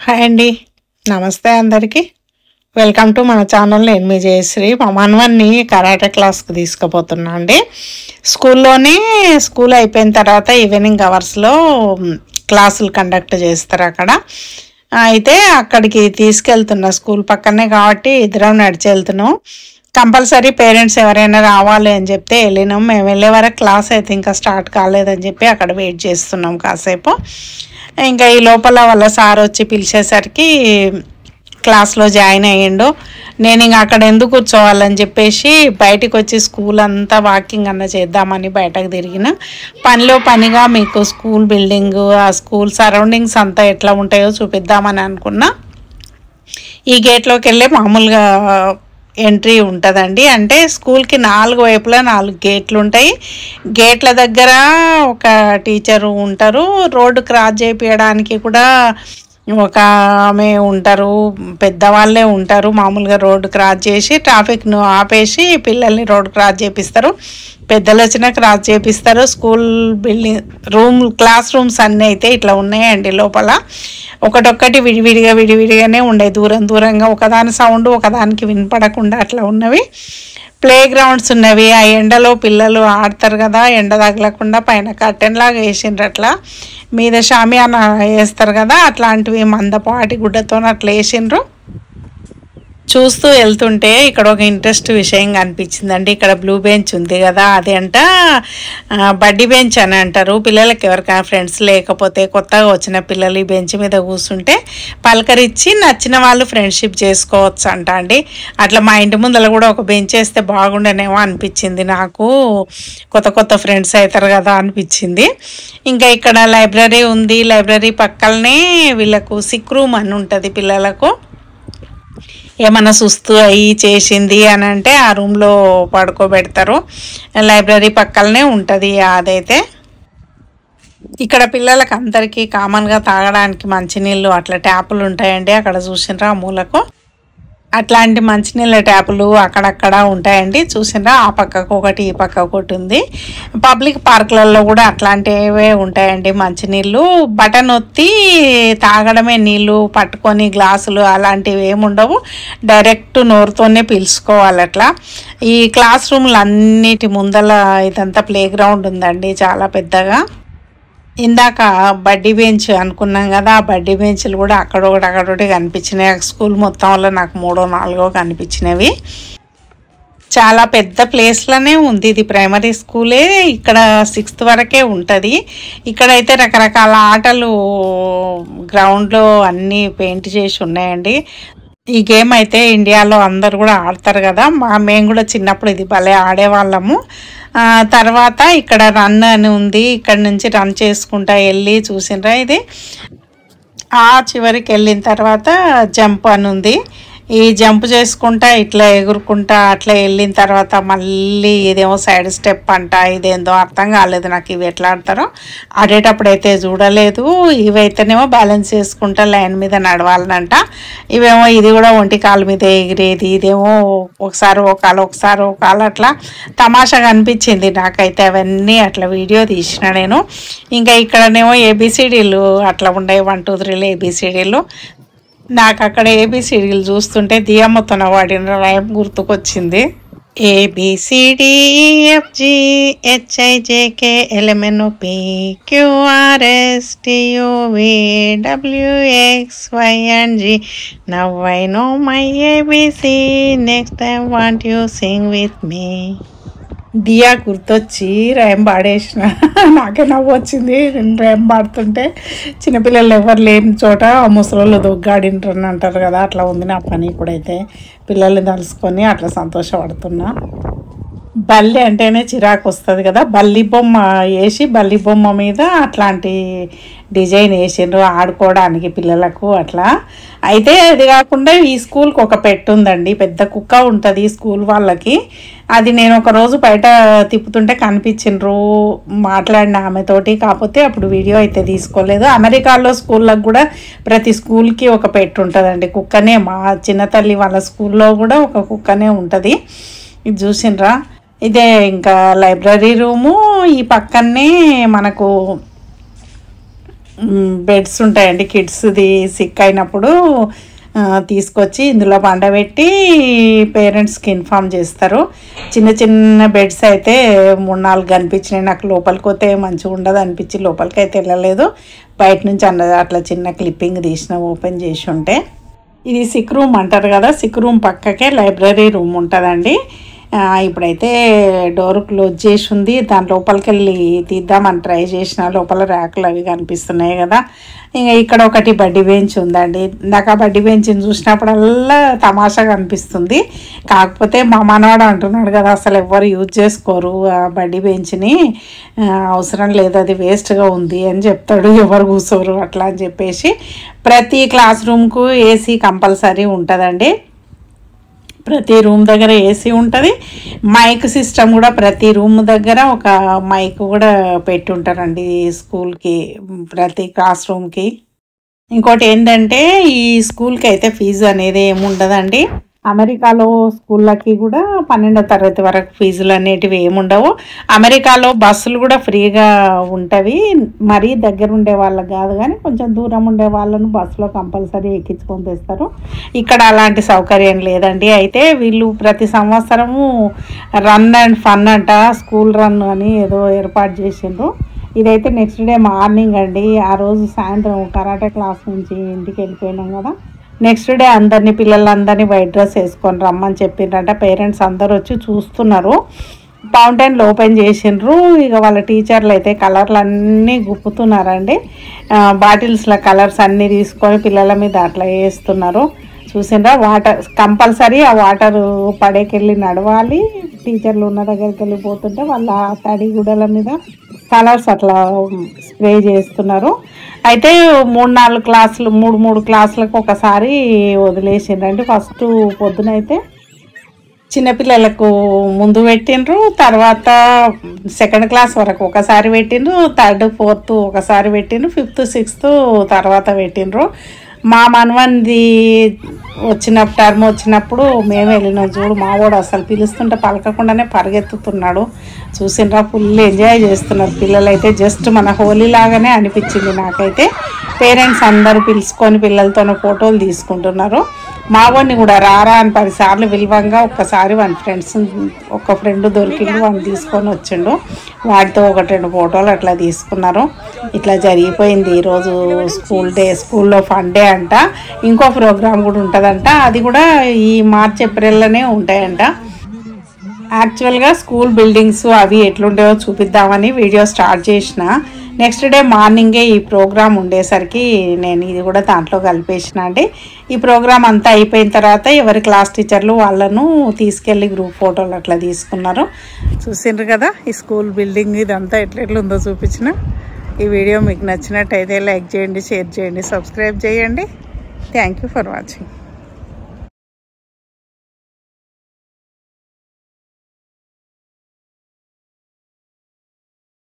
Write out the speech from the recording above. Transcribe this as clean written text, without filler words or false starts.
Hi అండి. నమస్తే అందరికీ. వెల్కమ్ టు మన ఛానల్. నేను మీ జయశ్రీ. మా మనవన్ని కరాటే క్లాస్కి తీసుకుపోతున్నా అండి. స్కూల్ అయిపోయిన తర్వాత ఈవినింగ్ అవర్స్లో క్లాసులు కండక్ట్ చేస్తారు అక్కడ. అయితే అక్కడికి తీసుకెళ్తున్నా, స్కూల్ పక్కనే కాబట్టి ఇద్దరం నడిచి వెళ్తున్నాం. కంపల్సరీ పేరెంట్స్ ఎవరైనా రావాలి అని చెప్తే వెళ్ళినాం. మేము వెళ్ళే వరకు క్లాస్ అయితే ఇంకా స్టార్ట్ కాలేదని చెప్పి అక్కడ వెయిట్ చేస్తున్నాం కాసేపు. ఇంకా ఈ లోపల వాళ్ళ సార్ వచ్చి పిలిచేసరికి క్లాస్లో జాయిన్ అయ్యిండు. నేను ఇంక అక్కడ ఎందుకు కూర్చోవాలని చెప్పేసి బయటికి వచ్చి స్కూల్ అంతా వాకింగ్ అన్న చేద్దామని బయటకు తిరిగిన. పనిలో పనిగా మీకు స్కూల్ బిల్డింగ్, ఆ స్కూల్ సరౌండింగ్స్ అంతా ఎట్లా ఉంటాయో చూపిద్దామని అనుకున్నా. ఈ గేట్లోకి వెళ్ళి మామూలుగా ఎంట్రీ ఉంటుందండి. అంటే స్కూల్కి 4 వైపులా 4 గేట్లు ఉంటాయి. గేట్ల దగ్గర ఒక టీచరు ఉంటారు. రోడ్డు క్రాస్ చేయించడానికి కూడా ఒక ఆమె ఉంటారు, పెద్దవాళ్ళే ఉంటారు. మామూలుగా రోడ్డు క్రాస్ చేసి ట్రాఫిక్ను ఆపేసి పిల్లల్ని రోడ్డు క్రాస్ చేపిస్తారు. పెద్దలు వచ్చినా క్రాస్ చేపిస్తారు. స్కూల్ బిల్డింగ్ క్లాస్ రూమ్స్ అన్నీ అయితే ఇట్లా ఉన్నాయండి. లోపల ఒకటొక్కటి విడివిడిగానే ఉండే, దూరంగా ఒకదాని సౌండ్ ఒకదానికి వినపడకుండా అట్లా ఉన్నవి. ప్లే గ్రౌండ్స్ ఉన్నవి. ఆ ఎండలో పిల్లలు ఆడతారు కదా, ఎండ తగలకుండా పైన కర్టెన్ లాగా వేసిండ్రు, అట్లా మీద షామియానా వేస్తారు కదా, అట్లాంటివి మందపాటి గుడ్డతో అట్లా వేసిండ్రు. చూస్తూ వెళ్తుంటే ఇక్కడ ఒక ఇంట్రెస్ట్ విషయం కనిపించిందండి. ఇక్కడ బ్లూ బెంచ్ ఉంది కదా, అది అంట బడ్డీ బెంచ్ అని అంటారు. పిల్లలకి ఎవరికైనా ఫ్రెండ్స్ లేకపోతే కొత్తగా వచ్చిన పిల్లలు ఈ బెంచ్ మీద కూర్చుంటే పలకరించి నచ్చిన వాళ్ళు ఫ్రెండ్షిప్ చేసుకోవచ్చు అంట అండి. అట్లా మా ఇంటి ముందర కూడా ఒక బెంచ్ వేస్తే బాగుండేనేమో అనిపించింది నాకు. కొత్త ఫ్రెండ్స్ అవుతారు కదా అనిపించింది. ఇంకా ఇక్కడ లైబ్రరీ ఉంది. లైబ్రరీ పక్కనే వీళ్ళకు సిక్ రూమ్ అని ఉంటుంది. పిల్లలకు ఏమన్నా సుస్తు అయ్యి చేసింది అని అంటే ఆ రూమ్లో పడుకోబెడతారు. లైబ్రరీ పక్కనే ఉంటుంది అదైతే. ఇక్కడ పిల్లలకు అందరికీ కామన్గా తాగడానికి మంచినీళ్ళు అట్లా ట్యాపులు ఉంటాయండి. అక్కడ చూసినరా ఆ మూలకు అట్లాంటి మంచినీళ్ళ ట్యాపులు అక్కడక్కడ ఉంటాయండి. చూసినరా ఆ పక్కకు ఒకటి ఈ పక్కకు ఒకటి ఉంది. పబ్లిక్ పార్కులలో కూడా అట్లాంటివే ఉంటాయండి మంచినీళ్ళు. బటన్ ఒత్తి తాగడమే, నీళ్ళు పట్టుకొని గ్లాసులు అలాంటివి ఏముండవు. డైరెక్ట్ నోరుతోనే పిలుచుకోవాలి అట్లా. ఈ క్లాస్ రూమ్లు అన్నిటి ముందల ఇదంతా ప్లే గ్రౌండ్ ఉందండి, చాలా పెద్దగా. ఇందాక బడ్డీ బెంచ్ అనుకున్నాం కదా, ఆ బడ్డీ బెంచ్లు కూడా అక్కడొకటి కనిపించినాయి. స్కూల్ మొత్తంలో నాకు 3, 4 కనిపించినవి. చాలా పెద్ద ప్లేస్లోనే ఉంది. ఇది ప్రైమరీ స్కూలే. ఇక్కడ 6th వరకే ఉంటుంది. ఇక్కడైతే రకరకాల ఆటలు గ్రౌండ్లో అన్నీ పెయింట్ చేసి ఉన్నాయండి. ఈ గేమ్ అయితే ఇండియాలో అందరు కూడా ఆడతారు కదా, మేము కూడా చిన్నప్పుడు ఇది భలే ఆడేవాళ్ళము. తర్వాత ఇక్కడ రన్ అని ఉంది. ఇక్కడ నుంచి రన్ చేసుకుంటా వెళ్ళి చూసినరా, ఇది ఆ చివరికి వెళ్ళిన తర్వాత జంప్ అని ఉంది. ఈ జంప్ చేసుకుంటా ఇట్లా ఎగురుకుంటా అట్లా వెళ్ళిన తర్వాత మళ్ళీ ఇదేమో సైడ్ స్టెప్ అంట. ఇదేందో అర్థం కాలేదు నాకు, ఇవి ఎట్లా ఆడతారో. ఆడేటప్పుడు అయితే చూడలేదు. ఇవైతేనేమో బ్యాలెన్స్ చేసుకుంటా లైన్ మీద నడవాలనంట. ఇవేమో ఇది కూడా ఒంటి కాలు మీద ఎగిరేది. ఇదేమో ఒకసారి ఒక కాలు అట్లా తమాషాగా అనిపించింది నాకైతే. అవన్నీ అట్లా వీడియో తీసిన నేను. ఇంకా ఇక్కడనేమో ఏబిసిడీలు అట్లా ఉండే, 1, 2, 3 ఏబిసిడీలు. నాకు అక్కడ ఏబిసిడీలు చూస్తుంటే దియమ్మతోన వాడిన రైమ్ గుర్తుకొచ్చింది. ABCDFGHIJKLMNOPQRSTUVWXYZ. Now I know my ABC. Next time want you sing with me. దియా గుర్తొచ్చి రైమ్ పాడేసిన. నాకే నవ్వు వచ్చింది. నేను రైమ్ పాడుతుంటే చిన్నపిల్లలు ఎవరు లేని చోట ముసలోళ్ళు దొగ్గాడింటారని అంటారు కదా, అట్లా ఉంది నా పని. ఇప్పుడైతే పిల్లల్ని తలుసుకొని అట్లా సంతోషపడుతున్నా. బల్లి అంటేనే చిరాకు వస్తుంది కదా. బల్లి బొమ్మ వేసి బల్లి బొమ్మ మీద అట్లాంటి డిజైన్ వేసిండ్రు ఆడుకోవడానికి పిల్లలకు అట్లా. అయితే అది కాకుండా ఈ స్కూల్కి ఒక పెట్ ఉందండి, పెద్ద కుక్క ఉంటుంది స్కూల్ వాళ్ళకి. అది నేను ఒకరోజు బయట తిప్పుతుంటే కనిపించిండ్రు, మాట్లాడిన ఆమెతోటి. కాకపోతే అప్పుడు వీడియో అయితే తీసుకోలేదు. అమెరికాలో స్కూళ్ళకు కూడా ప్రతి స్కూల్కి ఒక పెట్ ఉంటుందండి, కుక్కనే. మా చిన్న తల్లి వాళ్ళ స్కూల్లో కూడా ఒక కుక్కనే ఉంటుంది. ఇది చూసిండ్రా, ఇదే ఇంకా లైబ్రరీ రూము. ఈ పక్కనే మనకు బెడ్స్ ఉంటాయండి. కిడ్స్ది సిక్ అయినప్పుడు తీసుకొచ్చి ఇందులో పండబెట్టి పేరెంట్స్కి ఇన్ఫామ్ చేస్తారు. చిన్న చిన్న బెడ్స్ అయితే 3-4 కనిపించినాయి. నాకు లోపలికి పోతే మంచిగా ఉండదు అనిపించి లోపలికి అయితే వెళ్ళలేదు. బయట నుంచి అట్లా చిన్న క్లిప్పింగ్ తీసిన ఓపెన్ చేసి ఉంటే. ఇది సిక్ రూమ్ అంటారు కదా, సిక్ రూమ్ పక్కకే లైబ్రరీ రూమ్ ఉంటుందండి. ఇప్పుడైతే డోర్ క్లోజ్ చేసి ఉంది. దాని లోపలికి వెళ్ళి తీద్దామని ట్రై చేసిన లోపల ర్యాకులు అవి కనిపిస్తున్నాయి కదా. ఇంకా ఇక్కడ ఒకటి బడ్డీ బెంచ్ ఉందండి. నాకు ఆ బడ్డీ బెంచ్ని చూసినప్పుడల్లా తమాషాగా అనిపిస్తుంది. కాకపోతే మా మనవాడు అంటున్నాడు కదా, అసలు ఎవ్వరు యూజ్ చేసుకోరు ఆ బడ్డీ బెంచ్ని, అవసరం లేదు, అది వేస్ట్గా ఉంది అని చెప్తాడు. ఎవరు కూర్చోరు అట్లా అని చెప్పేసి. ప్రతి క్లాస్ రూమ్కు ఏసీ కంపల్సరీ ఉంటుందండి. ప్రతి రూమ్ దగ్గర ఏసీ ఉంటుంది. మైక్ సిస్టమ్ కూడా ప్రతి రూమ్ దగ్గర ఒక మైక్ కూడా పెట్టి ఉంటారండి స్కూల్కి, ప్రతి క్లాస్ రూమ్కి. ఇంకోటి ఏంటంటే ఈ స్కూల్కి అయితే ఫీజు అనేది ఏముండదండి. అమెరికాలో స్కూళ్ళకి కూడా 12వ తరగతి వరకు ఫీజులు అనేటివి ఏముండవు. అమెరికాలో బస్సులు కూడా ఫ్రీగా ఉంటవి. మరీ దగ్గర ఉండే వాళ్ళకి కాదు కానీ కొంచెం దూరం ఉండే వాళ్ళను బస్సులో కంపల్సరీ ఎక్కించుకొని తెస్తారు. ఇక్కడ అలాంటి సౌకర్యం లేదండి. అయితే వీళ్ళు ప్రతి సంవత్సరము రన్ అండ్ ఫన్ అంట, స్కూల్ రన్ అని ఏదో ఏర్పాటు చేసిండ్రు. ఇదైతే నెక్స్ట్ డే మార్నింగ్ అండి. ఆ రోజు సాయంత్రం కరాటే క్లాస్ నుంచి ఇంటికి వెళ్ళిపోయినాం కదా, నెక్స్ట్ డే అందరినీ పిల్లలందరినీ వైట్ డ్రెస్ వేసుకొని రమ్మని చెప్పిండ్రంట. పేరెంట్స్ అందరూ వచ్చి చూస్తున్నారు. ఫౌంటైన్లు ఓపెన్ చేసిండ్రు. ఇక వాళ్ళ టీచర్లు అయితే కలర్లు అన్నీ గుప్పుతున్నారండి. బాటిల్స్లో కలర్స్ అన్నీ తీసుకొని పిల్లల మీద అట్లా వేస్తున్నారు. చూసిండ్రా, వాటర్ కంపల్సరీ ఆ వాటర్ పడేకెళ్ళి నడవాలి. టీచర్లు ఉన్న దగ్గరికి వెళ్ళిపోతుంటే వాళ్ళ తడి గుడల మీద కలర్స్ అట్లా స్ప్రే చేస్తున్నారు. అయితే 3-4 క్లాసులు 3 క్లాసులకు ఒకసారి వదిలేసిండ్రండి. ఫస్ట్ పొద్దునైతే చిన్నపిల్లలకు ముందు పెట్టిండ్రు, తర్వాత 2nd క్లాస్ వరకు ఒకసారి పెట్టిండ్రు, 3rd 4th ఒకసారి పెట్టిండ్రు, 5th 6th తర్వాత పెట్టిండ్రు. మా మనవన్ది టర్మ్ వచ్చినప్పుడు మేము వెళ్ళినాం చూడు, మా వాడు అసలు పిలుస్తుంటే పలకకుండానే పరిగెత్తుతున్నాడు. చూసిండ్రా, ఫుల్ ఎంజాయ్ చేస్తున్నారు పిల్లలు అయితే. జస్ట్ మన హోలీ లాగానే అనిపించింది నాకైతే. పేరెంట్స్ అందరూ పిలుచుకొని పిల్లలతో ఫోటోలు తీసుకుంటున్నారు. మా వాడిని కూడా రారా అని 10 సార్లు విలువంగా ఒక్కసారి ఒక ఫ్రెండ్ దొరికిండు, వాడిని తీసుకొని వచ్చిండు. వాటితో 1-2 ఫోటోలు అట్లా తీసుకున్నారు. ఇట్లా జరిగిపోయింది ఈరోజు స్కూల్ డే. స్కూల్లో ఫన్ డే అంట. ఇంకో ప్రోగ్రామ్ కూడా ఉంటుందంట. అది కూడా ఈ మార్చ్ ఏప్రిల్లోనే ఉంటాయంట. యాక్చువల్గా స్కూల్ బిల్డింగ్స్ అవి ఎట్లుంటాయో చూపిద్దామని వీడియో స్టార్ట్ చేసిన. నెక్స్ట్ డే మార్నింగే ఈ ప్రోగ్రామ్ ఉండేసరికి నేను ఇది కూడా దాంట్లో కలిపేసిన అండి. ఈ ప్రోగ్రామ్ అంతా అయిపోయిన తర్వాత ఎవరి క్లాస్ టీచర్లు వాళ్ళను తీసుకెళ్ళి గ్రూప్ ఫోటోలు అట్లా తీసుకున్నారు. చూసిండ్రు కదా ఈ స్కూల్ బిల్డింగ్ ఇదంతా ఎట్లెట్లుందో చూపించిన. ఈ వీడియో మీకు నచ్చినట్టయితే లైక్ చేయండి, షేర్ చేయండి, సబ్స్క్రైబ్ చేయండి. Thank you for watching.